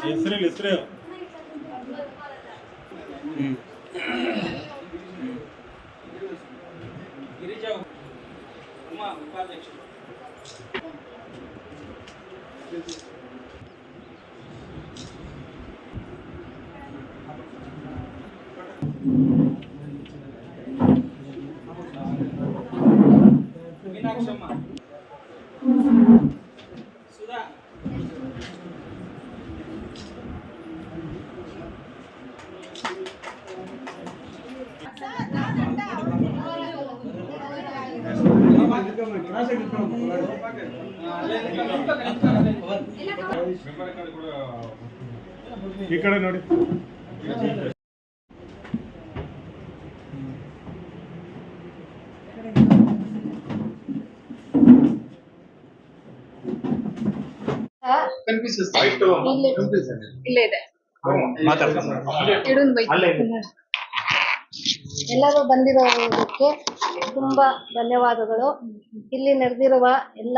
ಹೆಸರು ಗಿರಿಜಾ ಉಮಾ ಉಪಾಧ್ಯಕ್ಷರು. ಮೀನಾಕ್ಷಮ್ಮ, ಸುಧಾ, ಈ ಕಡೆ ನೋಡಿ. ಎಲ್ಲರೂ ಬಂದಿರೋದಕ್ಕೆ ತುಂಬಾ ಧನ್ಯವಾದಗಳು. ಇಲ್ಲಿ ನಡೆದಿರುವ ಎಲ್ಲ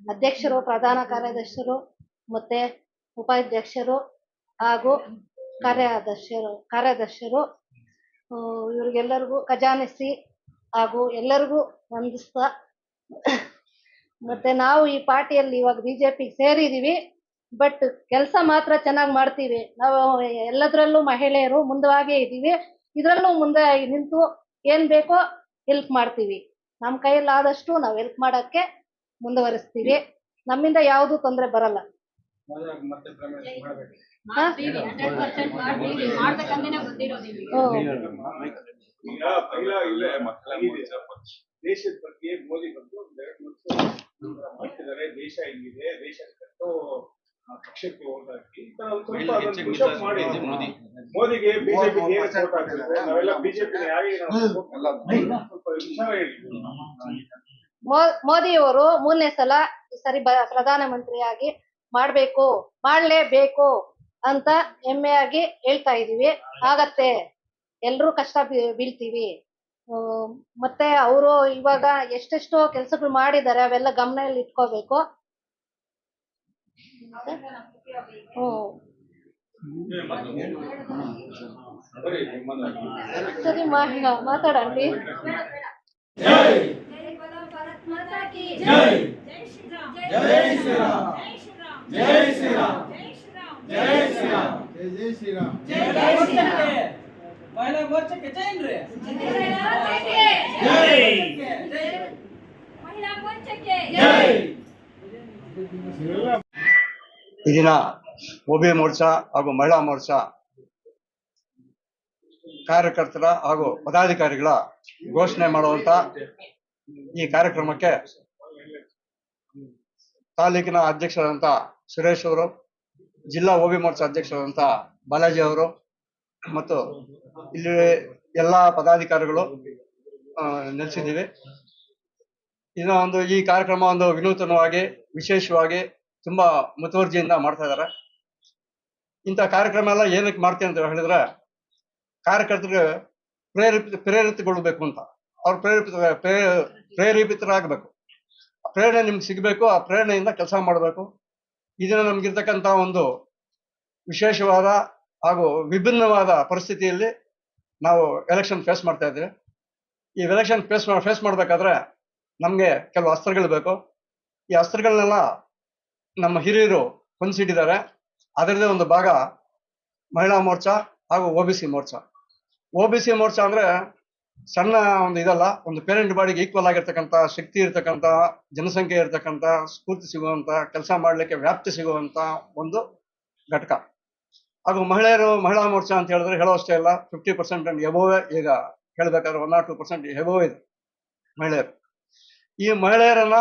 ಅಧ್ಯಕ್ಷರು, ಪ್ರಧಾನ ಕಾರ್ಯದರ್ಶಿರು ಮತ್ತೆ ಉಪಾಧ್ಯಕ್ಷರು ಹಾಗೂ ಕಾರ್ಯದರ್ಶಿರು ಇವ್ರಿಗೆಲ್ಲರಿಗೂ ಖಜಾನೆಸಿ ಹಾಗೂ ಎಲ್ಲರಿಗೂ ವಂದಿಸ್ತಾ, ಮತ್ತೆ ನಾವು ಈ ಪಾರ್ಟಿಯಲ್ಲಿ ಇವಾಗ ಬಿಜೆಪಿಗೆ ಸೇರಿದೀವಿ. ಬಟ್ ಕೆಲಸ ಮಾತ್ರ ಚೆನ್ನಾಗಿ ಮಾಡ್ತೀವಿ. ನಾವು ಎಲ್ಲದರಲ್ಲೂ ಮಹಿಳೆಯರು ಮುಂದವಾಗೇ ಇದ್ದೀವಿ. ಇದರಲ್ಲೂ ಮುಂದೆ ನಿಂತು ಏನ್ ಬೇಕೋ ಹೆಲ್ಪ್ ಮಾಡ್ತೀವಿ. ನಮ್ಮ ಕೈಯಲ್ಲಿ ಆದಷ್ಟು ನಾವು ಹೆಲ್ಪ್ ಮಾಡಕ್ಕೆ ಮುಂದುವರಿಸ್ತೀವಿ. ನಮ್ಮಿಂದ ಯಾವುದು ತೊಂದರೆ ಬರಲ್ಲ. ದೇಶದ ಬಗ್ಗೆ ಮೋದಿ ಬಂದು ಮಾಡ್ತಿದ್ದಾರೆ. ದೇಶ ಹೆಂಗಿದೆ, ದೇಶ ಕಟ್ಟೋ ಪಕ್ಷಕ್ಕೆ ಹೋಗಿ ಸ್ವಲ್ಪ ಮಾಡಿ ಮೋದಿಗೆ ಬಿಜೆಪಿಗೆ ನಾವೆಲ್ಲ ಬಿಜೆಪಿ ಮೋದಿಯವರು 3ನೇ ಸಲ ಸರಿ ಪ್ರಧಾನಮಂತ್ರಿಯಾಗಿ ಮಾಡಲೇಬೇಕು ಅಂತ ಹೆಮ್ಮೆಯಾಗಿ ಹೇಳ್ತಾ ಇದೀವಿ. ಆಗತ್ತೆ, ಎಲ್ರೂ ಕಷ್ಟ ಬೀಳ್ತೀವಿ. ಮತ್ತೆ ಅವರು ಇವಾಗ ಎಷ್ಟೆಷ್ಟೋ ಕೆಲಸಗಳು ಮಾಡಿದ್ದಾರೆ, ಅವೆಲ್ಲ ಗಮನದಲ್ಲಿ ಇಟ್ಕೋಬೇಕು. ಸರಿ ಮಾತಾಡಂడి. ಮಹಿಳಾ ಮೋರ್ಚಾಕ್ಕೆ ಜೈ ರೀ. ಈ ದಿನ ಒಬಿ ಮೋರ್ಚಾ ಹಾಗೂ ಮಹಿಳಾ ಮೋರ್ಚಾ ಕಾರ್ಯಕರ್ತರ ಹಾಗೂ ಪದಾಧಿಕಾರಿಗಳ ಘೋಷಣೆ ಮಾಡುವಂತ ಈ ಕಾರ್ಯಕ್ರಮಕ್ಕೆ ತಾಲೂಕಿನ ಅಧ್ಯಕ್ಷರಾದಂತ ಸುರೇಶ್ ಅವರು, ಜಿಲ್ಲಾ ಒಬಿ ಮೋರ್ಚಾ ಅಧ್ಯಕ್ಷರಾದಂತ ಬಾಲಾಜಿ ಅವರು ಮತ್ತು ಇಲ್ಲಿ ಎಲ್ಲಾ ಪದಾಧಿಕಾರಿಗಳು ನೆಲೆಸಿದ್ದೀವಿ. ಈ ಕಾರ್ಯಕ್ರಮ ವಿನೂತನವಾಗಿ, ವಿಶೇಷವಾಗಿ ತುಂಬಾ ಮುತುವರ್ಜಿಯಿಂದ ಮಾಡ್ತಾ ಇದ್ದಾರೆ. ಇಂಥ ಕಾರ್ಯಕ್ರಮ ಎಲ್ಲ ಏನಕ್ಕೆ ಮಾಡ್ತೀನಿ ಅಂತ ಹೇಳಿದ್ರೆ, ಕಾರ್ಯಕರ್ತರಿಗೆ ಪ್ರೇರಿತಗೊಳ್ಬೇಕು ಅಂತ. ಅವ್ರು ಪ್ರೇರೇಪಿತರಾಗಬೇಕು. ಪ್ರೇರಣೆ ನಿಮ್ಗೆ ಸಿಗಬೇಕು. ಆ ಪ್ರೇರಣೆಯಿಂದ ಕೆಲಸ ಮಾಡಬೇಕು. ಇದನ್ನ ನಮ್ಗಿರ್ತಕ್ಕಂಥ ಒಂದು ವಿಶೇಷವಾದ ಹಾಗೂ ವಿಭಿನ್ನವಾದ ಪರಿಸ್ಥಿತಿಯಲ್ಲಿ ನಾವು ಎಲೆಕ್ಷನ್ ಫೇಸ್ ಮಾಡ್ತಾ ಇದ್ದೀವಿ. ಈ ಎಲೆಕ್ಷನ್ ಫೇಸ್ ಮಾಡ್ಬೇಕಾದ್ರೆ ನಮ್ಗೆ ಕೆಲವು ಅಸ್ತ್ರಗಳು ಬೇಕು. ಈ ಅಸ್ತ್ರಗಳನ್ನೆಲ್ಲ ನಮ್ಮ ಹಿರಿಯರು ಹೊಂದಿಸಿಟ್ಟಿದ್ದಾರೆ. ಅದರದೇ ಒಂದು ಭಾಗ ಮಹಿಳಾ ಮೋರ್ಚಾ ಹಾಗೂ OBC ಮೋರ್ಚಾ. OBC ಮೋರ್ಚಾ ಅಂದ್ರೆ ಸಣ್ಣ ಒಂದು ಇದಲ್ಲ, ಒಂದು ಪೇರೆಂಟ್ ಬಾಡಿಗೆ ಈಕ್ವಲ್ ಆಗಿರ್ತಕ್ಕಂಥ ಶಕ್ತಿ ಇರ್ತಕ್ಕಂಥ, ಜನಸಂಖ್ಯೆ ಇರ್ತಕ್ಕಂಥ, ಸ್ಫೂರ್ತಿ ಸಿಗುವಂತ, ಕೆಲಸ ಮಾಡ್ಲಿಕ್ಕೆ ವ್ಯಾಪ್ತಿ ಸಿಗುವಂತ ಒಂದು ಘಟಕ. ಹಾಗೂ ಮಹಿಳಾ ಮೋರ್ಚಾ ಅಂತ ಹೇಳಿದ್ರೆ ಹೇಳೋಷ್ಟೇ ಇಲ್ಲ, 50% ಅಂಡ್ ಎಬೋವೆ. ಈಗ ಹೇಳ್ಬೇಕಾದ್ರೆ 1 or 2% ಎಬೋವ್ ಇದೆ ಮಹಿಳೆಯರು. ಈ ಮಹಿಳೆಯರನ್ನ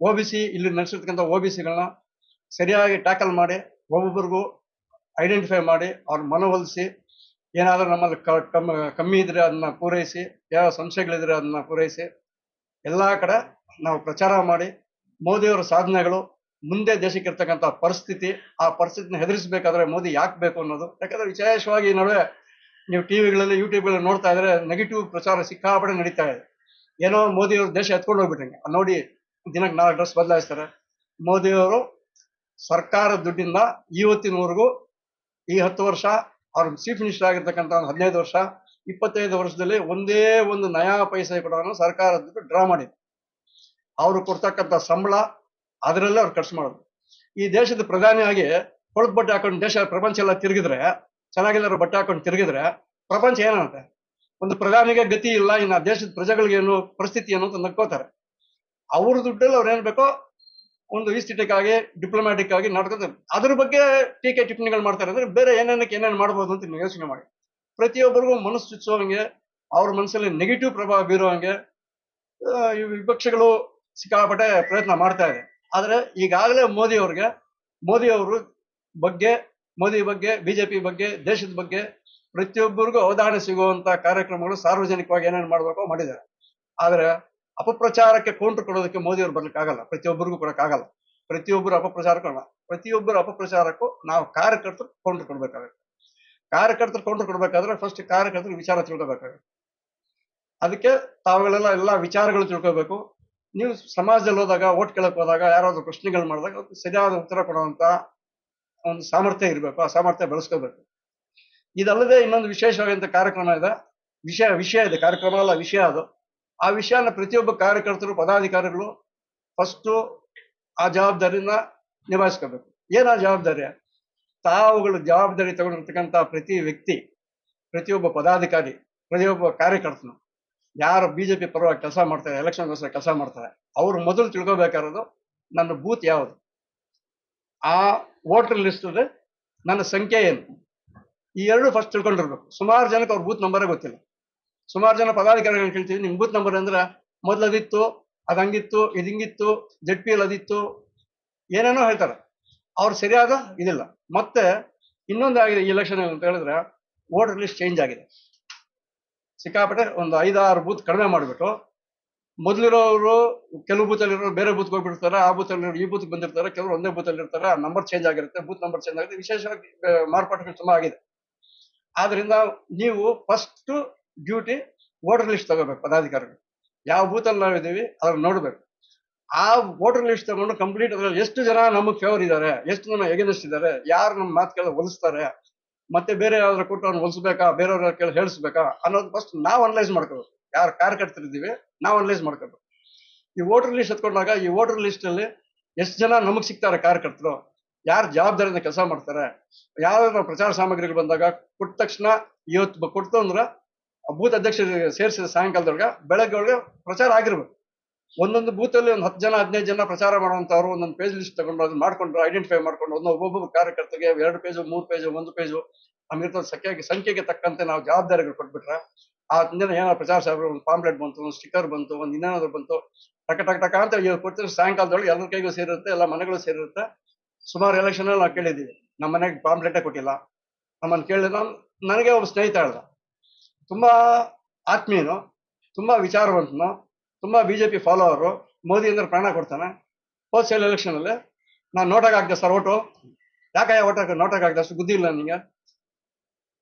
OBC ಇಲ್ಲಿ ನಡೆಸಿರ್ತಕ್ಕಂಥ OBCಗಳನ್ನ ಸರಿಯಾಗಿ ಟ್ಯಾಕಲ್ ಮಾಡಿ, ಒಬ್ಬೊಬ್ಬರಿಗೂ ಐಡೆಂಟಿಫೈ ಮಾಡಿ, ಅವ್ರ ಮನವೊಲಿಸಿ, ಏನಾದ್ರೂ ನಮ್ಮಲ್ಲಿ ಕಮ್ಮಿ ಇದ್ರೆ ಅದನ್ನ ಪೂರೈಸಿ, ಯಾವ ಸಂಶಯಗಳಿದ್ರೆ ಅದನ್ನ ಪೂರೈಸಿ, ಎಲ್ಲಾ ಕಡೆ ನಾವು ಪ್ರಚಾರ ಮಾಡಿ ಮೋದಿಯವರ ಸಾಧನೆಗಳು, ಮುಂದೆ ದೇಶಕ್ಕೆ ಇರ್ತಕ್ಕಂಥ ಪರಿಸ್ಥಿತಿ, ಆ ಪರಿಸ್ಥಿತಿನ ಹೆದರಿಸಬೇಕಾದ್ರೆ ಮೋದಿ ಯಾಕೆ ಬೇಕು ಅನ್ನೋದು. ಯಾಕಂದ್ರೆ ವಿಶೇಷವಾಗಿ ಈ ನಡುವೆ ನೀವು ಟಿವಿಗಳಲ್ಲಿ, ಯೂಟ್ಯೂಬ್ಗಳಲ್ಲಿ ನೋಡ್ತಾ ಇದ್ರೆ ನೆಗೆಟಿವ್ ಪ್ರಚಾರ ಸಿಕ್ಕಾಪಟ್ಟೆ ನಡೀತಾ ಇದೆ. ಏನೋ ಮೋದಿಯವರು ದೇಶ ಎತ್ಕೊಂಡು ಹೋಗ್ಬಿಟ್ಟಂಗೆ. ನೋಡಿ, ದಿನಕ್ಕೆ 4 ಡ್ರೆಸ್ ಬದಲಾಯಿಸ್ತಾರೆ. ಮೋದಿಯವರು ಸರ್ಕಾರ ದುಡ್ಡಿಂದ ಇವತ್ತಿನವರೆಗೂ ಈ 10 ವರ್ಷ ಅವ್ರ ಚೀಫ್ ಮಿನಿಸ್ಟರ್ ಆಗಿರ್ತಕ್ಕಂಥ ಒಂದು 15 ವರ್ಷ 25 ವರ್ಷದಲ್ಲಿ ಒಂದೇ ಒಂದು ನಯಾ ಪೈಸೆ ಕೂಡ ಸರ್ಕಾರದ ಡ್ರಾ ಮಾಡಿದ್ರು. ಅವರು ಕೊಡ್ತಕ್ಕಂಥ ಸಂಬಳ ಅದರಲ್ಲೇ ಅವ್ರು ಖರ್ಚು ಮಾಡೋದು. ಈ ದೇಶದ ಪ್ರಧಾನಿಯಾಗಿ ಕೊಳತ್ ಬಟ್ಟೆ ಹಾಕೊಂಡು ದೇಶ ಪ್ರಪಂಚ ಎಲ್ಲ ತಿರುಗಿದ್ರೆ, ಚೆನ್ನಾಗಿಲ್ಲರ ಬಟ್ಟೆ ಹಾಕೊಂಡು ತಿರುಗಿದ್ರೆ ಪ್ರಪಂಚ ಏನಾಗುತ್ತೆ? ಒಂದು ಪ್ರಧಾನಿಗೆ ಗತಿ ಇಲ್ಲ, ಇನ್ನು ದೇಶದ ಪ್ರಜೆಗಳಿಗೆ ಏನು ಪರಿಸ್ಥಿತಿ ಏನು ಅಂತ ನಕ್ಕೋತಾರೆ. ಅವ್ರ ದುಡ್ಡಲ್ಲಿ ಅವ್ರು ಏನ್ ಬೇಕೋ ಒಂದು ಈಸ್ಥೆಟಿಕ್ ಆಗಿ ಡಿಪ್ಲೊಮ್ಯಾಟಿಕ್ ಆಗಿ ನಡ್ಕೋತಾರೆ. ಅದ್ರ ಬಗ್ಗೆ ಟೀಕೆ ಟಿಪ್ಪಣಿಗಳು ಮಾಡ್ತಾರೆ. ಅಂದ್ರೆ ಬೇರೆ ಏನೇನಕ್ಕೆ ಏನೇನು ಮಾಡ್ಬೋದು ಅಂತ ಯೋಚನೆ ಮಾಡಿ. ಪ್ರತಿಯೊಬ್ಬರಿಗೂ ಮನಸ್ಸು ಚುಚ್ಚುವಂಗೆ, ಅವ್ರ ಮನಸ್ಸಲ್ಲಿ ನೆಗೆಟಿವ್ ಪ್ರಭಾವ ಬೀರುವಂಗೆ ಈ ವಿಪಕ್ಷಗಳು ಸಿಕ್ಕಾಪಟ್ಟೆ ಪ್ರಯತ್ನ ಮಾಡ್ತಾ ಇದೆ. ಆದ್ರೆ ಈಗಾಗಲೇ ಮೋದಿ ಅವರು ಮೋದಿ ಬಗ್ಗೆ ಬಿಜೆಪಿ ಬಗ್ಗೆ ದೇಶದ ಬಗ್ಗೆ ಪ್ರತಿಯೊಬ್ಬರಿಗೂ ಅವಧಾನ ಸಿಗುವಂತ ಕಾರ್ಯಕ್ರಮಗಳು ಸಾರ್ವಜನಿಕವಾಗಿ ಏನೇನು ಮಾಡಬೇಕೋ ಮಾಡಿದ್ದಾರೆ. ಆದ್ರೆ ಅಪಪ್ರಚಾರಕ್ಕೆ ಕೌಂಟರ್ ಕೊಡೋದಕ್ಕೆ ಮೋದಿ ಅವರು ಬರ್ಲಿಕ್ಕಾಗಲ್ಲ, ಪ್ರತಿಯೊಬ್ಬರಿಗೂ ಕೊಡಕ್ಕಾಗಲ್ಲ. ಪ್ರತಿಯೊಬ್ಬರ ಅಪಪ್ರಚಾರಕ್ಕೂ ನಾವು ಕಾರ್ಯಕರ್ತರು ಕೌಂಟರ್ ಕೊಡ್ಬೇಕಾಗುತ್ತೆ. ಕಾರ್ಯಕರ್ತರು ಕೌಂಟರ್ ಕೊಡ್ಬೇಕಾದ್ರೆ ಫಸ್ಟ್ ಕಾರ್ಯಕರ್ತರು ವಿಚಾರ ತಿಳ್ಕೊಬೇಕಾಗುತ್ತೆ. ಅದಕ್ಕೆ ತಾವುಗಳೆಲ್ಲ ಎಲ್ಲಾ ವಿಚಾರಗಳು ತಿಳ್ಕೋಬೇಕು. ನೀವು ಸಮಾಜದಲ್ಲಿ ಹೋದಾಗ, ಓಟ್ ಕೇಳಕ್ ಹೋದಾಗ, ಯಾರಾದ್ರೂ ಪ್ರಶ್ನೆಗಳು ಮಾಡಿದಾಗ ಸರಿಯಾದ ಉತ್ತರ ಕೊಡುವಂತ ಒಂದು ಸಾಮರ್ಥ್ಯ ಇರಬೇಕು. ಆ ಸಾಮರ್ಥ್ಯ ಬೆಳೆಸ್ಕೋಬೇಕು. ಇದಲ್ಲದೆ ಇನ್ನೊಂದು ವಿಶೇಷವಾದಂತ ಕಾರ್ಯಕ್ರಮ ಇದೆ. ವಿಷಯ ಇದೆ, ಕಾರ್ಯಕ್ರಮ ಅಲ್ಲ, ವಿಷಯ ಅದು. ಆ ವಿಷಯನ ಪ್ರತಿಯೊಬ್ಬ ಕಾರ್ಯಕರ್ತರು ಪದಾಧಿಕಾರಿಗಳು ಫಸ್ಟ್ ಆ ಜವಾಬ್ದಾರಿನ ನಿಭಾಯಿಸ್ಕೋಬೇಕು. ಏನ ಜವಾಬ್ದಾರಿ? ತಾವುಗಳು ಜವಾಬ್ದಾರಿ ತಗೊಂಡಿರ್ತಕ್ಕಂಥ ಪ್ರತಿ ವ್ಯಕ್ತಿ, ಪ್ರತಿಯೊಬ್ಬ ಪದಾಧಿಕಾರಿ, ಪ್ರತಿಯೊಬ್ಬ ಕಾರ್ಯಕರ್ತನು ಯಾರು ಬಿಜೆಪಿ ಪರವಾಗಿ ಕೆಲಸ ಮಾಡ್ತಾರೆ, ಎಲೆಕ್ಷನ್ಗೋಸ್ಕರ ಕೆಲಸ ಮಾಡ್ತಾರೆ, ಅವ್ರು ಮೊದಲು ತಿಳ್ಕೊಬೇಕಾಗಿರೋದು ನನ್ನ ಬೂತ್ ಯಾವುದು, ಆ ವೋಟರ್ ಲಿಸ್ಟ್ ನನ್ನ ಸಂಖ್ಯೆ ಏನು, ಈ ಎರಡು ಫಸ್ಟ್ ತಿಳ್ಕೊಂಡಿರ್ಬೇಕು. ಸುಮಾರು ಜನಕ್ಕೆ ಅವ್ರ ಬೂತ್ ನಂಬರೇ ಗೊತ್ತಿಲ್ಲ. ಸುಮಾರು ಜನ ಪದಾಧಿಕಾರಿಗಳನ್ನ ಕೇಳ್ತೀವಿ, ನಿಮ್ ಬೂತ್ ನಂಬರ್ ಅಂದ್ರೆ ಮೊದ್ಲು ಅದಿತ್ತು, ಅದ್ ಹಂಗಿತ್ತು, ಇದು ಹಿಂಗಿತ್ತು, ZP ಅಲ್ಲಿ ಅದಿತ್ತು, ಏನೇನೋ ಹೇಳ್ತಾರೆ. ಅವ್ರು ಸರಿಯಾದ ಇದಿಲ್ಲ. ಮತ್ತೆ ಇನ್ನೊಂದಾಗಿದೆ ಈ ಎಲೆಕ್ಷನ್ ಅಂತ ಹೇಳಿದ್ರೆ, ವೋಟರ್ ಲಿಸ್ಟ್ ಚೇಂಜ್ ಆಗಿದೆ. ಸಿಕ್ಕಾಪಟ್ಟೆ ಒಂದು 5-6 ಬೂತ್ ಕಡಿಮೆ ಮಾಡಿಬಿಟ್ಟು, ಮೊದಲಿರೋರು ಕೆಲವು ಬೂತಲ್ಲಿ ಇರೋರು ಬೇರೆ ಬೂತ್ಗೆ ಹೋಗ್ಬಿಡ್ತಾರೆ, ಆ ಬೂತಲ್ಲಿ ಈ ಬೂತ್ ಬಂದಿರ್ತಾರೆ, ಕೆಲವರು ಒಂದೇ ಬೂತಲ್ಲಿ ಇರ್ತಾರೆ, ಆ ನಂಬರ್ ಚೇಂಜ್ ಆಗಿರುತ್ತೆ, ಬೂತ್ ನಂಬರ್ ಚೇಂಜ್ ಆಗಿದೆ. ವಿಶೇಷವಾಗಿ ಮಾರ್ಪಾಟುಗಳು ತುಂಬಾ ಆಗಿದೆ. ಆದ್ರಿಂದ ನೀವು ಫಸ್ಟ್ ಡ್ಯೂಟಿ ವೋಟರ್ ಲಿಸ್ಟ್ ತಗೋಬೇಕು. ಪದಾಧಿಕಾರಿಗಳು ಯಾವ ಬೂತಲ್ಲಿ ನಾವಿದ್ದೀವಿ ಅದನ್ನ ನೋಡ್ಬೇಕು. ಆ ವೋಟರ್ ಲಿಸ್ಟ್ ತಗೊಂಡು ಕಂಪ್ಲೀಟ್ ಅದ್ರಲ್ಲಿ ಎಷ್ಟು ಜನ ನಮಗೆ ಫೇವರ್ ಇದ್ದಾರೆ, ಎಷ್ಟು ಜನ ಎಗೇನ್ಸ್ಟ್ ಇದ್ದಾರೆ, ಯಾರು ನಮ್ಮ ಮಾತು ಕೇಳ ಹೊಲಿಸ್ತಾರೆ, ಮತ್ತೆ ಬೇರೆ ಯಾವ್ದಾರು ಕೊಟ್ಟು ಅವ್ನು ಹೊಲಿಸ್ಬೇಕಾ, ಬೇರೆಯವ್ರ ಕೇಳಿ ಹೇಳಿಸ್ಬೇಕಾ ಅನ್ನೋದು ಫಸ್ಟ್ ನಾವು ಅನಲೈಸ್ ಮಾಡ್ಕೋಬೇಕು. ಯಾರು ಕಾರ್ಯಕರ್ತರಿದ್ದೀವಿ ನಾವು ಅನಲೈಸ್ ಮಾಡ್ಕೋಬೇಕು. ಈ ವೋಟರ್ ಲಿಸ್ಟ್ ಎತ್ಕೊಂಡಾಗ ಈ ವೋಟರ್ ಲಿಸ್ಟ್ ಅಲ್ಲಿ ಎಷ್ಟು ಜನ ನಮಗ್ ಸಿಗ್ತಾರೆ ಕಾರ್ಯಕರ್ತರು, ಯಾರು ಜವಾಬ್ದಾರಿಯಿಂದ ಕೆಲಸ ಮಾಡ್ತಾರೆ, ಯಾವ ಪ್ರಚಾರ ಸಾಮಗ್ರಿಗಳು ಬಂದಾಗ ಕೊಟ್ಟ ತಕ್ಷಣ ಇವತ್ತು ಕೊಡ್ತು ಅಂದ್ರೆ ಬೂತ್ ಅಧ್ಯಕ್ಷರಿಗೆ ಸೇರಿಸಿದ ಸಾಯಂಕಾಲದೊಳಗೆ ಬೆಳಗ್ಗೆ ಒಳಗೆ ಪ್ರಚಾರ ಆಗಿರ್ಬೇಕು. ಒಂದೊಂದು ಬೂತ್ ಅಲ್ಲಿ ಒಂದು 10 ಜನ 15 ಜನ ಪ್ರಚಾರ ಮಾಡುವಂತವ್ರು ಒಂದೊಂದು ಪೇಜ್ ಲಿಸ್ಟ್ ತಗೊಂಡು ಅದನ್ನ ಮಾಡ್ಕೊಂಡು ಐಡೆಂಟಿಫೈ ಮಾಡ್ಕೊಂಡು ಒಬ್ಬೊಬ್ಬ ಕಾರ್ಯಕರ್ತರಿಗೆ 2 ಪೇಜ್ 3 ಪೇಜ್ 1 ಪೇಜ್ ನಮ್ಗಿರ್ತದ ಸಂಖ್ಯೆಗೆ ತಕ್ಕಂತೆ ನಾವು ಜವಾಬ್ದಾರಿಗಳು ಕೊಟ್ಬಿಟ್ರೆ ಆ ದಿನ ಏನೋ ಪ್ರಚಾರ ಸಾಹೇಬ್ರು ಒಂದು ಪಾಂಪ್ಲೆಟ್ ಬಂತು, ಒಂದು ಸ್ಟಿಕ್ಕರ್ ಬಂತು, ಒಂದು ಇನ್ನೇನಾದ್ರು ಬಂತು, ಟಕ ಅಂತ ಕೊಡ್ತಿದ್ರೆ ಸಾಯಂಕಾಲದೊಳಗೆ ಎಲ್ಲರ ಕೈಗೂ ಸೇರಿರುತ್ತೆ, ಎಲ್ಲ ಮನೆಗಳು ಸೇರಿರುತ್ತೆ. ಸುಮಾರು ಎಲೆಕ್ಷನ್ ಅಲ್ಲಿ ನಾವು ಕೇಳಿದ್ದೀವಿ, ನಮ್ಮ ಮನೆಗೆ ಪಾಂಪ್ಲೆಟೇ ಕೊಟ್ಟಿಲ್ಲ. ನಮ್ಮನ್ನು ಕೇಳಿದ ನನಗೆ ಒಬ್ಬ ಸ್ನೇಹಿತ ಹೇಳ್ದ, ತುಂಬಾ ಆತ್ಮೀಯನು, ತುಂಬಾ ವಿಚಾರವಂತನು, ತುಂಬಾ ಬಿಜೆಪಿ ಫಾಲೋವರು, ಮೋದಿ ಅಂದ್ರೆ ಪ್ರಾಣ ಕೊಡ್ತಾನೆ. ಹೋದ್ ಸಲ ಎಲೆಕ್ಷನ್ ಅಲ್ಲಿ ನಾನು ನೋಟಾಗ ಹಾಕ್ದೆ ಸರ್ ಓಟು. ಯಾಕೆ ನೋಟಾಗ ಹಾಕ್ದೆ? ಅಷ್ಟು ಬುದ್ಧಿ ಇಲ್ಲ ನಿಂಗೆ?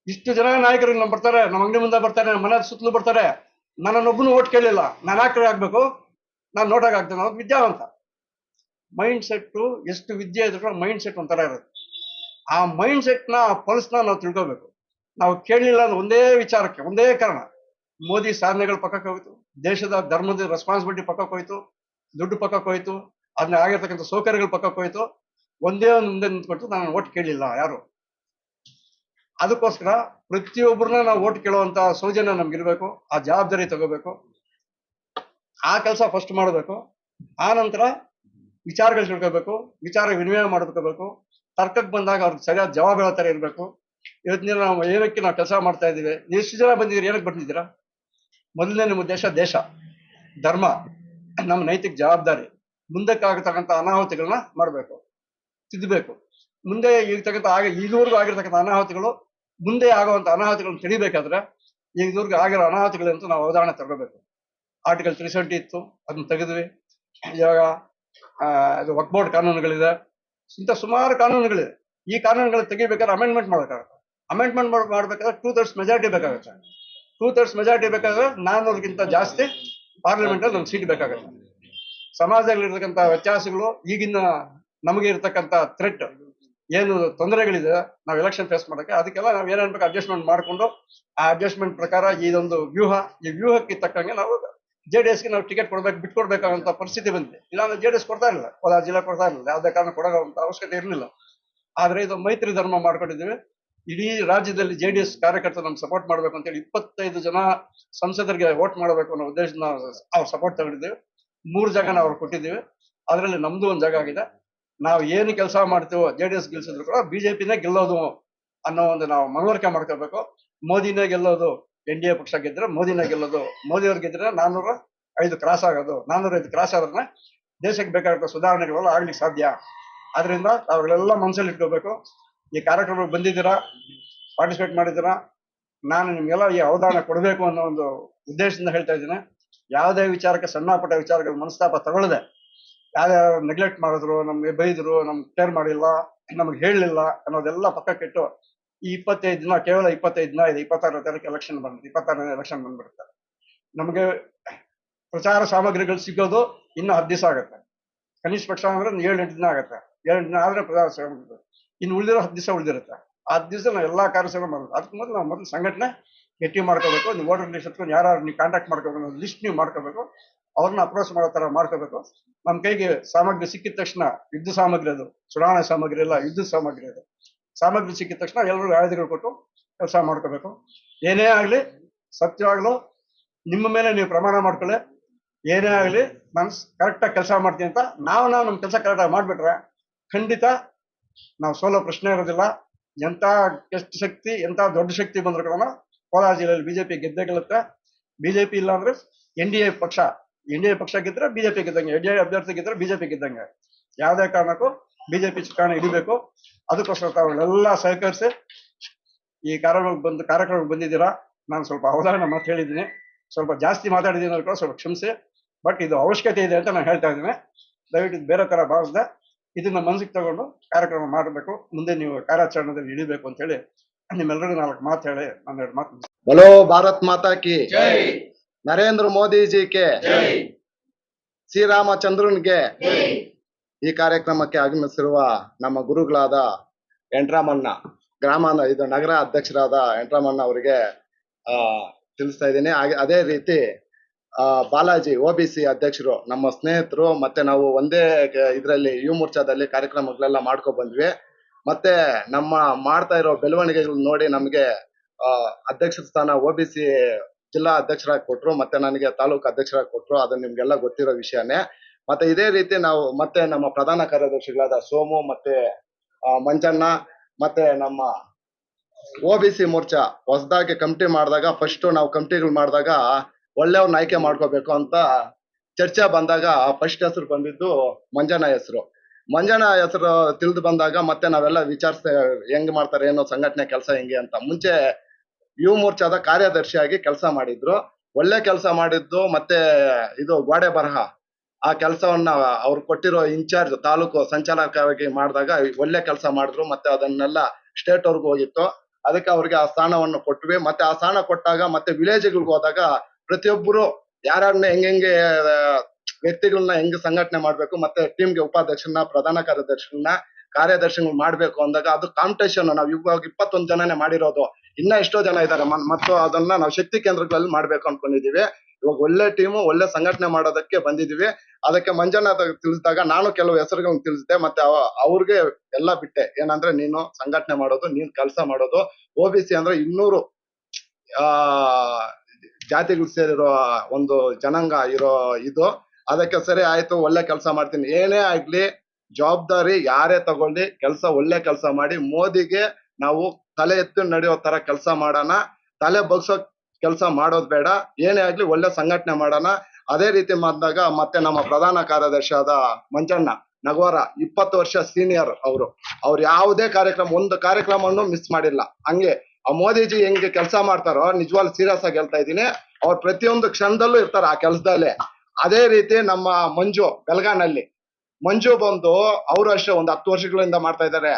ಇಷ್ಟು ಜನ ನಾಯಕರು ನಮ್ಮ ಬರ್ತಾರೆ, ನಮ್ಮ ಅಂಗಡಿ ಮುಂದೆ ಬರ್ತಾರೆ, ನಮ್ಮ ಮನೆ ಸುತ್ತಲೂ ಬರ್ತಾರೆ, ನನ್ನೊಬ್ಬನು ಓಟ್ ಕೇಳಿಲ್ಲ, ನಾನು ಯಾಕೆ ಆಗ್ಬೇಕು? ನಾನು ನೋಟಾಗ ಹಾಕ್ತೇನೆ. ಅವ್ರು ವಿದ್ಯಾವಂತ. ಮೈಂಡ್ ಸೆಟ್ ಎಷ್ಟು ವಿದ್ಯೆ ಇದ್ರು ಮೈಂಡ್ ಸೆಟ್ ಒಂಥರ ಇರುತ್ತೆ. ಆ ಮೈಂಡ್ ಸೆಟ್ ನ ಪಲ್ಸ್ನ ನಾವು ತಿಳ್ಕೋಬೇಕು. ನಾವು ಕೇಳಲಿಲ್ಲ ಅಂದ್ರೆ ಒಂದೇ ವಿಚಾರಕ್ಕೆ, ಒಂದೇ ಕಾರಣ, ಮೋದಿ ಸಾಧನೆಗಳು ಪಕ್ಕಕ್ಕೆ ಹೋಯ್ತು, ದೇಶದ ಧರ್ಮದ ರೆಸ್ಪಾನ್ಸಿಬಿಲಿಟಿ ಪಕ್ಕಕ್ಕೆ ಹೋಯ್ತು, ದುಡ್ಡು ಪಕ್ಕಕ್ಕೆ ಹೋಯ್ತು, ಅದನ್ನ ಆಗಿರ್ತಕ್ಕಂಥ ಸೌಕರ್ಯಗಳು ಪಕ್ಕಕ್ಕೆ ಹೋಯ್ತು. ಒಂದೇ ಒಂದು ಮುಂದೆ ನಿಂತ್ಕೊಟ್ಟು ನಾನು ಓಟ್ ಕೇಳಿಲ್ಲ ಯಾರು. ಅದಕ್ಕೋಸ್ಕರ ಪ್ರತಿಯೊಬ್ಬರನ್ನ ನಾವು ಓಟ್ ಕೇಳುವಂತ ಸೌಜನ್ಯ ನಮ್ಗಿರ್ಬೇಕು, ಆ ಜವಾಬ್ದಾರಿ ತಗೋಬೇಕು, ಆ ಕೆಲಸ ಫಸ್ಟ್ ಮಾಡಬೇಕು. ಆ ನಂತರ ವಿಚಾರಗಳು ತಿಳ್ಕೋಬೇಕು, ವಿಚಾರ ವಿನಿಮಯ ಮಾಡ್ಕೋಬೇಕು. ತರ್ಕಕ್ಕೆ ಬಂದಾಗ ಅವ್ರಿಗೆ ಸರಿಯಾದ ಜವಾಬ್ ಹೇಳೋ ತರ ಇರ್ಬೇಕು. ಇವತ್ತಿನ ನಾವು ಏನಕ್ಕೆ ನಾವು ಕೆಲಸ ಮಾಡ್ತಾ ಇದ್ದೀವಿ, ಎಷ್ಟು ಜನ ಬಂದಿದ್ದೀರಿ, ಏನಕ್ಕೆ ಬಂದಿದ್ದೀರಾ? ಮೊದಲನೇ ನಿಮ್ಮ ದೇಶ ಧರ್ಮ, ನಮ್ಮ ನೈತಿಕ ಜವಾಬ್ದಾರಿ. ಮುಂದಕ್ಕೆ ಆಗತಕ್ಕಂಥ ಅನಾಹುತಿಗಳನ್ನ ಮಾಡಬೇಕು, ತಿದ್ದಬೇಕು. ಮುಂದೆ ಇದುವರೆಗೂ ಆಗಿರ್ತಕ್ಕಂಥ ಅನಾಹುತಿಗಳು, ಮುಂದೆ ಆಗುವಂತ ಅನಾಹುತಿಗಳನ್ನ ತಿಳಿಬೇಕಾದ್ರೆ ಇದುವರೆಗೂ ಆಗಿರೋ ಅನಾಹುತಿಗಳಂತೂ ನಾವು ಅವಧಾನ ತಗೋಬೇಕು. ಆರ್ಟಿಕಲ್ 370 ಇತ್ತು, ಅದನ್ನ ತೆಗೆದ್ವಿ. ಇವಾಗ ಇದು ವಕ್ಫ್ ಬೋರ್ಡ್ ಕಾನೂನುಗಳಿದೆ, ಇಂಥ ಸುಮಾರು ಕಾನೂನುಗಳಿದೆ. ಈ ಕಾನೂನುಗಳು ತೆಗಿಬೇಕಾದ್ರೆ ಅಮೆಂಡ್ಮೆಂಟ್ ಮಾಡಬೇಕಾಗುತ್ತೆ. ಅಮೆಂಡ್ಮೆಂಟ್ ಮಾಡ್ಬೇಕಾದ್ರೆ 2/3 ಮೆಜಾರಿಟಿ ಬೇಕಾಗುತ್ತೆ. 2/3 ಮೆಜಾರಿಟಿ ಬೇಕಾದ್ರೆ 400ಗಿಂತ ಜಾಸ್ತಿ ಪಾರ್ಲಿಮೆಂಟ್ ಅಲ್ಲಿ ಒಂದು ಸೀಟ್ ಬೇಕಾಗುತ್ತೆ. ಸಮಾಜದಲ್ಲಿ ಇರ್ತಕ್ಕಂಥ ವ್ಯತ್ಯಾಸಗಳು, ಈಗಿನ ನಮಗೆ ಇರ್ತಕ್ಕಂಥ ಥ್ರೆಟ್, ಏನು ತೊಂದರೆಗಳಿದೆ ನಾವು ಎಲೆಕ್ಷನ್ ಫೇಸ್ ಮಾಡೋಕ್ಕೆ, ಅದಕ್ಕೆಲ್ಲ ನಾವು ಏನೇನ್ಬೇಕು ಅಡ್ಜಸ್ಟ್ಮೆಂಟ್ ಮಾಡಿಕೊಂಡು ಆ ಅಡ್ಜಸ್ಟ್ಮೆಂಟ್ ಪ್ರಕಾರ ಇದೊಂದು ವ್ಯೂಹ, ಈ ವ್ಯೂಹಕ್ಕೆ ತಕ್ಕಂಗೆ ನಾವು JDS ಗೆ ನಾವು ಟಿಕೆಟ್ ಬಿಟ್ಕೊಡ್ಬೇಕಾದಂತ ಪರಿಸ್ಥಿತಿ ಬಂದಿದೆ. ಇಲ್ಲಾಂದ್ರೆ JDS ಕೊಡ್ತಾ ಇರಲಿಲ್ಲ, ಕೋಲಾರ ಜಿಲ್ಲಾ ಕೊಡ್ತಾ ಇರಲಿಲ್ಲ, ಯಾವುದೇ ಕಾರಣ ಕೊಡೋಂತ ಅವಶ್ಯಕತೆ ಇರಲಿಲ್ಲ. ಆದ್ರೆ ಇದು ಮೈತ್ರಿ ಧರ್ಮ ಮಾಡ್ಕೊಂಡಿದ್ದೀವಿ. ಇಡೀ ರಾಜ್ಯದಲ್ಲಿ JDS ಕಾರ್ಯಕರ್ತರು ನಮ್ಗೆ ಸಪೋರ್ಟ್ ಮಾಡ್ಬೇಕು ಅಂತೇಳಿ 25 ಜನ ಸಂಸದರಿಗೆ ವೋಟ್ ಮಾಡಬೇಕು ಅನ್ನೋ ಉದ್ದೇಶನ ಅವ್ರು ಸಪೋರ್ಟ್ ತಗೊಂಡಿದ್ದೀವಿ. 3 ಜಾಗನ ಅವ್ರು ಕೊಟ್ಟಿದ್ದೀವಿ. ಅದರಲ್ಲಿ ನಮ್ದು ಒಂದು ಜಾಗ ಆಗಿದೆ. ನಾವು ಏನು ಕೆಲಸ ಮಾಡ್ತೀವೋ JDS ಗೆಲ್ಸಿದ್ರು ಕೂಡ BJPನೇ ಗೆಲ್ಲೋದು ಅನ್ನೋ ಒಂದು ನಾವು ಮನವರಿಕೆ ಮಾಡ್ಕೋಬೇಕು. ಮೋದಿನೇ ಗೆಲ್ಲೋದು, NDA ಪಕ್ಷ ಗೆದ್ರೆ ಮೋದಿನೇ ಗೆಲ್ಲೋದು, ಮೋದಿ ಅವ್ರು ಗೆದ್ರೆ 405 ಕ್ರಾಸ್ ಆಗೋದು, 405 ಕ್ರಾಸ್ ಆದ್ರೆ ದೇಶಕ್ಕೆ ಬೇಕಾದ ಸುಧಾರಣೆಗಳೆಲ್ಲ ಆಗ್ಲಿಕ್ಕೆ ಸಾಧ್ಯ. ಆದ್ರಿಂದ ಅವುಗಳೆಲ್ಲ ಮನಸ್ಸಲ್ಲಿ ಇಟ್ಕೋಬೇಕು. ಈ ಕಾರ್ಯಕ್ರಮಕ್ಕೆ ಬಂದಿದ್ದೀರಾ, ಪಾರ್ಟಿಸಿಪೇಟ್ ಮಾಡಿದ್ದೀರಾ, ನಾನು ನಿಮ್ಗೆಲ್ಲ ಈ ಅವಧಾನ ಕೊಡಬೇಕು ಅನ್ನೋ ಒಂದು ಉದ್ದೇಶದಿಂದ ಹೇಳ್ತಾ ಇದ್ದೀನಿ. ಯಾವುದೇ ವಿಚಾರಕ್ಕೆ ಸಣ್ಣ ಪುಟ್ಟ ವಿಚಾರಗಳ ಮನಸ್ತಾಪ ತಗೊಳ್ಳದೆ, ಯಾರ್ಯಾರು ನೆಗ್ಲೆಕ್ಟ್ ಮಾಡಿದ್ರು, ನಮ್ಗೆ ಬೈದ್ರು, ನಮ್ಗೆ ಕೇರ್ ಮಾಡಿಲ್ಲ, ನಮ್ಗೆ ಹೇಳಲಿಲ್ಲ ಅನ್ನೋದೆಲ್ಲ ಪಕ್ಕಕ್ಕಿಟ್ಟು ಈ 25 ದಿನ, ಕೇವಲ 25 ದಿನ ಇದೆ. 26ನೇ ತಾರೀಕು ಎಲೆಕ್ಷನ್ ಬಂದು 26ನೇ ಎಲೆಕ್ಷನ್ ಬಂದ್ಬಿಡುತ್ತೆ. ನಮಗೆ ಪ್ರಚಾರ ಸಾಮಗ್ರಿಗಳು ಸಿಗೋದು ಇನ್ನು 10 ದಿವಸ ಆಗುತ್ತೆ. ಕನಿಷ್ಠ ಪಕ್ಷ ಅಂದ್ರೆ 7-8 ದಿನ ಆಗುತ್ತೆ. 7 ದಿನ ಆದ್ರೆ ಪ್ರಚಾರ ಸಾಮಗ್ರಿಗಳು ಇನ್ನು ಉಳಿದಿರೋ 10 ದಿವಸ ಉಳಿದಿರುತ್ತೆ. ಆ 10 ದಿವಸ ನಾವು ಎಲ್ಲಾ ಕಾರ್ಯಕ್ರಮ ಮಾಡೋದು. ಅದಕ್ಕೆ ಮೊದಲು ನಾವು ಮೊದಲು ಸಂಘಟನೆ ಗಟ್ಟಿ ಮಾಡ್ಕೋಬೇಕು. ನೀವು ವೋಟರ್ ಲಿಸ್ಟ್ ಹತ್ಕೊಂಡು ಯಾರು ನೀವು ಕಾಂಟ್ಯಾಕ್ಟ್ ಮಾಡ್ಕೋಬೇಕು, ಲಿಸ್ಟ್ ನೀವು ಮಾಡ್ಕೋಬೇಕು, ಅವ್ರನ್ನ ಅಪ್ರೋಚ್ ಮಾಡೋ ತರ ಮಾಡ್ಕೋಬೇಕು. ನಮ್ಮ ಕೈಗೆ ಸಾಮಗ್ರಿ ಸಿಕ್ಕಿದ ತಕ್ಷಣ, ಯುದ್ಧ ಸಾಮಗ್ರಿ ಅದು, ಚುನಾವಣೆ ಸಾಮಗ್ರಿ ಎಲ್ಲ, ಯುದ್ಧ ಸಾಮಗ್ರಿ ಅದು. ಸಾಮಗ್ರಿ ಸಿಕ್ಕಿದ ತಕ್ಷಣ ಎಲ್ಲರಿಗೂ ಆಯುಧಗಳು ಕೊಟ್ಟು ಕೆಲಸ ಮಾಡ್ಕೋಬೇಕು. ಏನೇ ಆಗ್ಲಿ ಸತ್ಯವಾಗ್ಲೂ ನಿಮ್ಮ ಮೇಲೆ ನೀವು ಪ್ರಮಾಣ ಮಾಡ್ಕೊಳ್ಳಿ. ಏನೇ ಆಗ್ಲಿ ನಾನು ಕರೆಕ್ಟಾಗಿ ಕೆಲಸ ಮಾಡ್ತೀನಿ ಅಂತ ನಾವು ನಮ್ಮ ಕೆಲಸ ಕರೆಕ್ಟಾಗಿ ಮಾಡ್ಬಿಟ್ರೆ ಖಂಡಿತ ನಾವು ಸೋಲೋ ಪ್ರಶ್ನೆ ಇರೋದಿಲ್ಲ. ಎಂತ ಎಷ್ಟು ಶಕ್ತಿ, ಎಂತ ದೊಡ್ಡ ಶಕ್ತಿ ಬಂದ್ರು ಕೂಡ ಕೋಲಾರ ಜಿಲ್ಲೆಯಲ್ಲಿ BJP ಗೆದ್ದೇ ಗೆಲ್ಲುತ್ತೆ. BJP ಇಲ್ಲ ಅಂದ್ರೆ NDA ಪಕ್ಷ ಗೆದ್ರೆ BJP ಗೆದ್ದಂಗೆ, NDA ಅಭ್ಯರ್ಥಿ ಗೆದ್ರೆ BJP ಗೆದ್ದಂಗೆ. ಯಾವುದೇ ಕಾರಣಕ್ಕೂ BJP ಚುನಾವಣೆ ಹಿಡಿಬೇಕು. ಅದಕ್ಕೋಸ್ಕರ ತಾವುಗಳೆಲ್ಲ ಸಹಕರಿಸಿ ಈ ಕಾರ್ಯಕ್ರಮಕ್ಕೆ ಬಂದಿದ್ದೀರಾ. ನಾನು ಸ್ವಲ್ಪ ಅವಧಾನ ಮಾತು ಹೇಳಿದ್ದೀನಿ, ಸ್ವಲ್ಪ ಜಾಸ್ತಿ ಮಾತಾಡಿದ್ದೀನಿ ಕೂಡ ಸ್ವಲ್ಪ ಕ್ಷಮಿಸಿ. ಬಟ್ ಇದು ಅವಶ್ಯಕತೆ ಇದೆ ಅಂತ ನಾನು ಹೇಳ್ತಾ ಇದ್ದೀನಿ. ದಯವಿಟ್ಟು ಇದು ಬೇರೆ ತರ ಭಾವಿಸಿದೆ. ಇದನ್ನ ಮನಸ್ಸಿಗೆ ತಗೊಂಡು ಕಾರ್ಯಕ್ರಮ ಮಾಡಬೇಕು. ಮುಂದೆ ನೀವು ಕಾರ್ಯಾಚರಣೆಯಲ್ಲಿ ಇಳಿಬೇಕು ಅಂತ ಹೇಳಿ ನಿಮ್ಮೆಲ್ಲರಿಗೂ 4 ಮಾತು ಹೇಳಿ ನಾನು 2 ಮಾತು. बोलो भारत माता की जय, नरेंद्र मोदी जी के जय, ಶ್ರೀರಾಮಚಂದ್ರನ್ ಗೆ ಈ ಕಾರ್ಯಕ್ರಮಕ್ಕೆ ಆಗಮಿಸಿರುವ ನಮ್ಮ ಗುರುಗಳಾದ ಎಂಟ್ರಾಮಣ್ಣ, ಇದು ನಗರ ಅಧ್ಯಕ್ಷರಾದ ಎಂಟ್ರಾಮಣ್ಣ ಅವರಿಗೆ ತಿಳಿಸ್ತಾ ಇದ್ದೀನಿ. ಅದೇ ರೀತಿ ಬಾಲಾಜಿ OBC ಅಧ್ಯಕ್ಷರು, ನಮ್ಮ ಸ್ನೇಹಿತರು, ಮತ್ತೆ ನಾವು ಒಂದೇ ಇದರಲ್ಲಿ ಯುವ ಮೋರ್ಚಾದಲ್ಲಿ ಕಾರ್ಯಕ್ರಮಗಳೆಲ್ಲ ಮಾಡ್ಕೊ ಬಂದ್ವಿ. ಮತ್ತೆ ನಮ್ಮ ಮಾಡ್ತಾ ಇರೋ ಬೆಳವಣಿಗೆಗಳು ನೋಡಿ ನಮ್ಗೆ ಅಧ್ಯಕ್ಷ ಸ್ಥಾನ OBC ಜಿಲ್ಲಾ ಅಧ್ಯಕ್ಷರಾಗಿ ಕೊಟ್ರು, ಮತ್ತೆ ನನಗೆ ತಾಲೂಕು ಅಧ್ಯಕ್ಷರಾಗಿ ಕೊಟ್ರು. ಅದು ನಿಮ್ಗೆಲ್ಲ ಗೊತ್ತಿರೋ ವಿಷಯನೇ. ಮತ್ತೆ ಇದೇ ರೀತಿ ನಾವು ಮತ್ತೆ ನಮ್ಮ ಪ್ರಧಾನ ಕಾರ್ಯದರ್ಶಿಗಳಾದ ಸೋಮು, ಮತ್ತೆ ಮಂಜಣ್ಣ, ಮತ್ತೆ ನಮ್ಮ OBC ಮೋರ್ಚಾ ಹೊಸದಾಗಿ ಕಮಿಟಿ ಮಾಡಿದಾಗ, ಫಸ್ಟ್ ನಾವು ಕಮಿಟಿಗಳು ಮಾಡಿದಾಗ ಒಳ್ಳೆಯವ್ರನ್ನ ಆಯ್ಕೆ ಮಾಡ್ಕೋಬೇಕು ಅಂತ ಚರ್ಚೆ ಬಂದಾಗ ಫಸ್ಟ್ ಹೆಸರು ಬಂದಿದ್ದು ಮಂಜಣ್ಣ ಹೆಸರು. ಮಂಜಣ್ಣ ಹೆಸರು ತಿಳಿದು ಬಂದಾಗ ಮತ್ತೆ ನಾವೆಲ್ಲ ವಿಚಾರಿಸ್ತಾ ಹೆಂಗ್ ಮಾಡ್ತಾರೆ, ಏನೋ ಸಂಘಟನೆ ಕೆಲಸ ಹೆಂಗೆ ಅಂತ. ಮುಂಚೆ ಯುವ ಮೋರ್ಚಾದ ಕಾರ್ಯದರ್ಶಿಯಾಗಿ ಕೆಲಸ ಮಾಡಿದ್ರು, ಒಳ್ಳೆ ಕೆಲಸ ಮಾಡಿದ್ದು. ಮತ್ತೆ ಇದು ಗೋಡೆ ಬರಹ ಆ ಕೆಲಸವನ್ನ ಅವ್ರು ಕೊಟ್ಟಿರೋ ಇನ್ಚಾರ್ಜ್ ತಾಲೂಕು ಸಂಚಾಲಕರಾಗಿ ಮಾಡಿದಾಗ ಒಳ್ಳೆ ಕೆಲಸ ಮಾಡಿದ್ರು. ಮತ್ತೆ ಅದನ್ನೆಲ್ಲ ಸ್ಟೇಟ್ ಅವ್ರಿಗೆ ಹೋಗಿತ್ತು, ಅದಕ್ಕೆ ಅವ್ರಿಗೆ ಆ ಸ್ಥಾನವನ್ನು ಕೊಟ್ವಿ. ಮತ್ತೆ ಆ ಸ್ಥಾನ ಕೊಟ್ಟಾಗ ಮತ್ತೆ ವಿಲೇಜ್ಗಳಿಗೆ ಹೋದಾಗ ಪ್ರತಿಯೊಬ್ಬರು ಯಾರನ್ನ ಹೆಂಗೆ ವ್ಯಕ್ತಿಗಳನ್ನ ಹೆಂಗ್ ಸಂಘಟನೆ ಮಾಡ್ಬೇಕು, ಮತ್ತೆ ಟೀಮ್ಗೆ ಉಪಾಧ್ಯಕ್ಷರನ್ನ, ಪ್ರಧಾನ ಕಾರ್ಯದರ್ಶಿಗಳನ್ನ ಮಾಡ್ಬೇಕು ಅಂದಾಗ ಅದು ಕಾಂಪಿಟೇಷನ್. ನಾವು ಇವಾಗ 21 ಜನನೇ ಮಾಡಿರೋದು, ಇನ್ನ ಎಷ್ಟೋ ಜನ ಇದ್ದಾರೆ. ಮತ್ತು ಅದನ್ನ ನಾವು ಶಕ್ತಿ ಕೇಂದ್ರಗಳಲ್ಲಿ ಮಾಡ್ಬೇಕು ಅನ್ಕೊಂಡಿದೀವಿ. ಇವಾಗ ಒಳ್ಳೆ ಟೀಮು, ಒಳ್ಳೆ ಸಂಘಟನೆ ಮಾಡೋದಕ್ಕೆ ಬಂದಿದೀವಿ. ಅದಕ್ಕೆ ಮಂಜಣ್ಣ ತಿಳಿಸಿದಾಗ ನಾನು ಕೆಲವು ಹೆಸರುಗಳನ್ನ ತಿಳಿಸಿದೆ. ಮತ್ತೆ ಅವ್ರಿಗೆ ಎಲ್ಲ ಬಿಟ್ಟೆ, ಏನಂದ್ರೆ ನೀನು ಸಂಘಟನೆ ಮಾಡೋದು, ನೀನ್ ಕೆಲಸ ಮಾಡೋದು. OBC ಅಂದ್ರೆ 200 ಜಾತಿಗಳು ಸೇರಿರೋ ಒಂದು ಜನಾಂಗ ಇರೋ ಇದು. ಅದಕ್ಕೆ ಸರಿ ಆಯ್ತು, ಒಳ್ಳೆ ಕೆಲಸ ಮಾಡ್ತೀನಿ. ಏನೇ ಆಗ್ಲಿ ಜವಾಬ್ದಾರಿ ಯಾರೇ ತಗೊಳ್ಳಿ, ಕೆಲಸ ಒಳ್ಳೆ ಕೆಲಸ ಮಾಡಿ ಮೋದಿಗೆ ನಾವು ತಲೆ ಎತ್ತಿ ನಡೆಯೋ ತರ ಕೆಲಸ ಮಾಡೋಣ. ತಲೆ ಬಗ್ಸೋ ಕೆಲಸ ಮಾಡೋದ್ ಬೇಡ. ಏನೇ ಆಗ್ಲಿ ಒಳ್ಳೆ ಸಂಘಟನೆ ಮಾಡೋಣ. ಅದೇ ರೀತಿ ಮಾಡಿದಾಗ ಮತ್ತೆ ನಮ್ಮ ಪ್ರಧಾನ ಕಾರ್ಯದರ್ಶಿ ಆದ ಮಂಜಣ್ಣ ನಗವಾರ 20 ವರ್ಷ ಸೀನಿಯರ್ ಅವ್ರು ಯಾವುದೇ ಒಂದು ಕಾರ್ಯಕ್ರಮವನ್ನು ಮಿಸ್ ಮಾಡಿಲ್ಲ. ಹಂಗೆ ಆ ಮೋದಿಜಿ ಹೆಂಗೆ ಕೆಲಸ ಮಾಡ್ತಾರೋ ನಿಜವಾಗ್ಲೂ ಸೀರಿಯಸ್ ಆಗಿ ಹೇಳ್ತಾ ಇದ್ದೀನಿ. ಅವ್ರು ಪ್ರತಿಯೊಂದು ಕ್ಷಣದಲ್ಲೂ ಇರ್ತಾರೆ ಆ ಕೆಲಸದಲ್ಲೇ. ಅದೇ ರೀತಿ ನಮ್ಮ ಮಂಜು ಬೆಳಗಾನಲ್ಲಿ ಮಂಜು ಬಂದು ಅವರು ಅಷ್ಟೇ ಒಂದು 10 ವರ್ಷಗಳಿಂದ ಮಾಡ್ತಾ ಇದ್ದಾರೆ.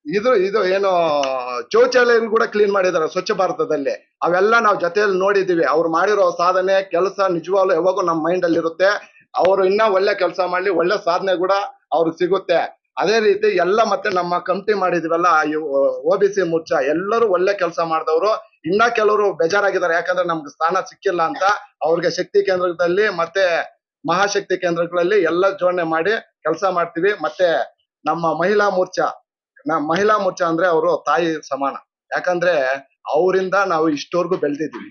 ಇದು ಏನು ಶೌಚಾಲಯಗಳು ಕೂಡ ಕ್ಲೀನ್ ಮಾಡಿದ್ದಾರೆ ಸ್ವಚ್ಛ ಭಾರತದಲ್ಲಿ. ಅವೆಲ್ಲ ನಾವು ಜೊತೆಯಲ್ಲಿ ನೋಡಿದೀವಿ. ಅವ್ರು ಮಾಡಿರೋ ಸಾಧನೆ ಕೆಲಸ ನಿಜವಾಗ್ಲೂ ಯಾವಾಗೂ ನಮ್ಮ ಮೈಂಡ್ ಅಲ್ಲಿ ಇರುತ್ತೆ. ಅವರು ಇನ್ನ ಒಳ್ಳೆ ಕೆಲಸ ಮಾಡ್ಲಿ, ಒಳ್ಳೆ ಸಾಧನೆ ಕೂಡ ಅವ್ರಿಗೆ ಸಿಗುತ್ತೆ. ಅದೇ ರೀತಿ ಎಲ್ಲ ಮತ್ತೆ ನಮ್ಮ ಕಮಿಟಿ ಮಾಡಿದಿವಲ್ಲ OBC ಮೋರ್ಚಾ ಎಲ್ಲರೂ ಒಳ್ಳೆ ಕೆಲಸ ಮಾಡಿದವರು. ಇನ್ನ ಕೆಲವರು ಬೇಜಾರಾಗಿದ್ದಾರೆ, ಯಾಕಂದ್ರೆ ನಮ್ಗೆ ಸ್ಥಾನ ಸಿಕ್ಕಿಲ್ಲ ಅಂತ. ಅವ್ರಿಗೆ ಶಕ್ತಿ ಕೇಂದ್ರದಲ್ಲಿ ಮತ್ತೆ ಮಹಾಶಕ್ತಿ ಕೇಂದ್ರಗಳಲ್ಲಿ ಎಲ್ಲ ಜೋಡಣೆ ಮಾಡಿ ಕೆಲಸ ಮಾಡ್ತೀವಿ. ಮತ್ತೆ ನಮ್ಮ ಮಹಿಳಾ ಮೋರ್ಚಾ ಅಂದ್ರೆ ಅವರು ತಾಯಿ ಸಮಾನ. ಯಾಕಂದ್ರೆ ಅವರಿಂದ ನಾವು ಇಷ್ಟವರೆಗೂ ಬೆಳೆದಿದ್ದೀವಿ.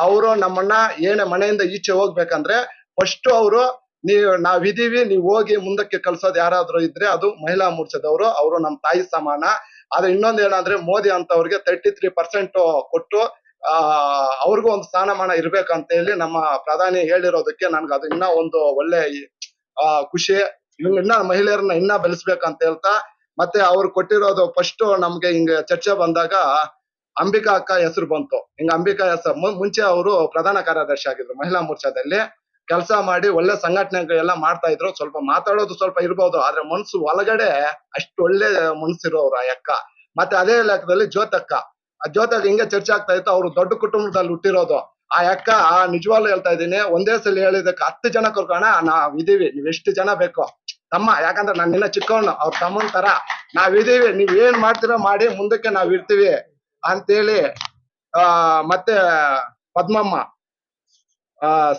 ಅವರು ನಮ್ಮನ್ನ ಏನೇ ಮನೆಯಿಂದ ಈಚೆ ಹೋಗ್ಬೇಕಂದ್ರೆ ಫಸ್ಟ್ ಅವರು ನಾವಿದೀವಿ, ನೀವು ಹೋಗಿ ಮುಂದಕ್ಕೆ ಕಳ್ಸೋದು ಯಾರಾದ್ರೂ ಇದ್ರೆ ಅದು ಮಹಿಳಾ ಮೋರ್ಚಾದವರು. ಅವರು ನಮ್ಮ ತಾಯಿ ಸಮಾನ. ಆದ್ರೆ ಇನ್ನೊಂದ್ ಏನಂದ್ರೆ ಮೋದಿ ಅಂತವ್ರಿಗೆ 33% ಕೊಟ್ಟು ಅವ್ರಿಗೂ ಒಂದು ಸ್ಥಾನಮಾನ ಇರ್ಬೇಕಂತ ಹೇಳಿ ನಮ್ಮ ಪ್ರಧಾನಿ ಹೇಳಿರೋದಕ್ಕೆ ನನ್ಗೆ ಅದು ಇನ್ನ ಒಂದು ಒಳ್ಳೆ ಖುಷಿ. ಇನ್ನ ಮಹಿಳೆಯರನ್ನ ಇನ್ನ ಬೆಳೆಸ್ಬೇಕಂತ ಹೇಳ್ತಾ, ಮತ್ತೆ ಅವ್ರು ಕೊಟ್ಟಿರೋದು ಫಸ್ಟ್ ನಮ್ಗೆ ಹಿಂಗ ಚರ್ಚೆ ಬಂದಾಗ ಅಂಬಿಕಾ ಅಕ್ಕ ಹೆಸರು ಬಂತು. ಅಂಬಿಕಾ ಹೆಸರು ಮುಂಚೆ ಅವರು ಪ್ರಧಾನ ಕಾರ್ಯದರ್ಶಿ ಆಗಿದ್ರು ಮಹಿಳಾ ಮೋರ್ಚಾದಲ್ಲಿ. ಕೆಲಸ ಮಾಡಿ ಒಳ್ಳೆ ಸಂಘಟನೆಗಳೆಲ್ಲ ಮಾಡ್ತಾ ಇದ್ರು. ಸ್ವಲ್ಪ ಮಾತಾಡೋದು ಸ್ವಲ್ಪ ಇರ್ಬೋದು, ಆದ್ರೆ ಮನ್ಸು ಒಳಗಡೆ ಅಷ್ಟು ಒಳ್ಳೆ ಮನ್ಸಿರೋರು ಆ ಅಕ್ಕ. ಮತ್ತೆ ಅದೇ ಲೆಕ್ಕದಲ್ಲಿ ಜ್ಯೋತಕ್ಕ, ಆ ಜ್ಯೋತಕ್ಕ ಹಿಂಗೆ ಚರ್ಚೆ ಆಗ್ತಾ ಇತ್ತು. ಅವ್ರು ದೊಡ್ಡ ಕುಟುಂಬದಲ್ಲಿ ಹುಟ್ಟಿರೋದು. ಆ ಅಕ್ಕ ನಿಜವಾಗ್ಲೂ ಹೇಳ್ತಾ ಇದ್ದೀನಿ, ಒಂದೇ ಸಲ ಹೇಳಿದಕ್ಕೆ 10 ಜನ ಕರ್ಕೋಣ, ನಾವಿದೀವಿ, ನೀವ್ ಎಷ್ಟು ಜನ ಬೇಕೋ ತಮ್ಮ, ಯಾಕಂದ್ರೆ ನಾನು ನಿನ್ನ ಚಿಕ್ಕವನು, ಅವ್ರ ತಮ್ಮನ್ ತರ ನಾವಿದೀವಿ, ನೀವ್ ಏನ್ ಮಾಡ್ತೀರೋ ಮಾಡಿ, ಮುಂದಕ್ಕೆ ನಾವ್ ಇರ್ತೀವಿ ಅಂತೇಳಿ. ಮತ್ತೆ ಪದ್ಮಮ್ಮ,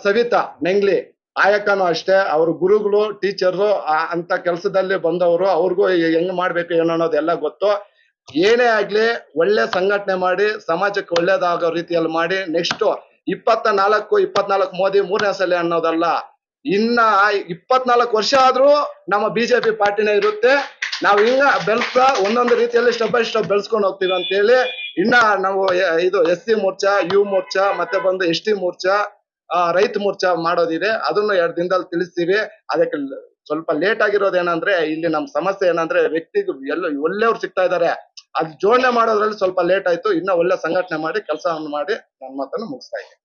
ಸವಿತಾ ನೆಂಗ್ಲಿ, ಆಯಕ್ಕನೂ ಅಷ್ಟೇ. ಅವ್ರ ಗುರುಗಳು, ಟೀಚರ್ರು ಅಂತ ಕೆಲಸದಲ್ಲಿ ಬಂದವರು. ಅವ್ರಿಗೂ ಹೆಂಗ್ ಮಾಡ್ಬೇಕು ಏನೋ ಅನ್ನೋದೆಲ್ಲ ಗೊತ್ತು. ಏನೇ ಆಗ್ಲಿ ಒಳ್ಳೆ ಸಂಘಟನೆ ಮಾಡಿ ಸಮಾಜಕ್ಕೆ ಒಳ್ಳೇದಾಗೋ ರೀತಿಯಲ್ಲಿ ಮಾಡಿ. ನೆಕ್ಸ್ಟ್ 24 ಮೋದಿ 3ನೇ ಸಲ ಅನ್ನೋದಲ್ಲ, ಇನ್ನ 24 ವರ್ಷ ಆದ್ರೂ ನಮ್ಮ ಬಿಜೆಪಿ ಪಾರ್ಟಿನೇ ಇರುತ್ತೆ. ನಾವು ಹಿಂಗ ಬೆಳೆಸ್ತಾ ಒಂದೊಂದು ರೀತಿಯಲ್ಲಿ ಸ್ಟೆಪ್ ಬೈ ಸ್ಟೆಪ್ ಬೆಳೆಸ್ಕೊಂಡು ಹೋಗ್ತೀವಿ ಅಂತ ಹೇಳಿ. ಇನ್ನ ನಾವು ಇದು SC ಮೋರ್ಚಾ, ಯು ಮೋರ್ಚಾ, ಮತ್ತೆ ಬಂದು ST ಮೋರ್ಚಾ, ರೈತ ಮೋರ್ಚಾ ಮಾಡೋದಿದೆ. ಅದನ್ನು 2 ದಿನದಲ್ಲಿ ತಿಳಿಸ್ತೀವಿ. ಅದಕ್ಕೆ ಸ್ವಲ್ಪ ಲೇಟ್ ಆಗಿರೋದೇನಂದ್ರೆ, ಇಲ್ಲಿ ನಮ್ ಸಮಸ್ಯೆ ಏನಂದ್ರೆ ವ್ಯಕ್ತಿಗಳು ಎಲ್ಲ ಒಳ್ಳೆಯವ್ರು ಸಿಗ್ತಾ ಇದಾರೆ. ಅದು ಜೋಡಣೆ ಮಾಡೋದ್ರಲ್ಲಿ ಸ್ವಲ್ಪ ಲೇಟ್ ಆಯ್ತು. ಇನ್ನ ಒಳ್ಳೆ ಸಂಘಟನೆ ಮಾಡಿ ಕೆಲಸವನ್ನು ಮಾಡಿ ನನ್ನ ಮಾತನ್ನು ಮುಗಿಸ್ತಾ ಇದ್ದೀನಿ.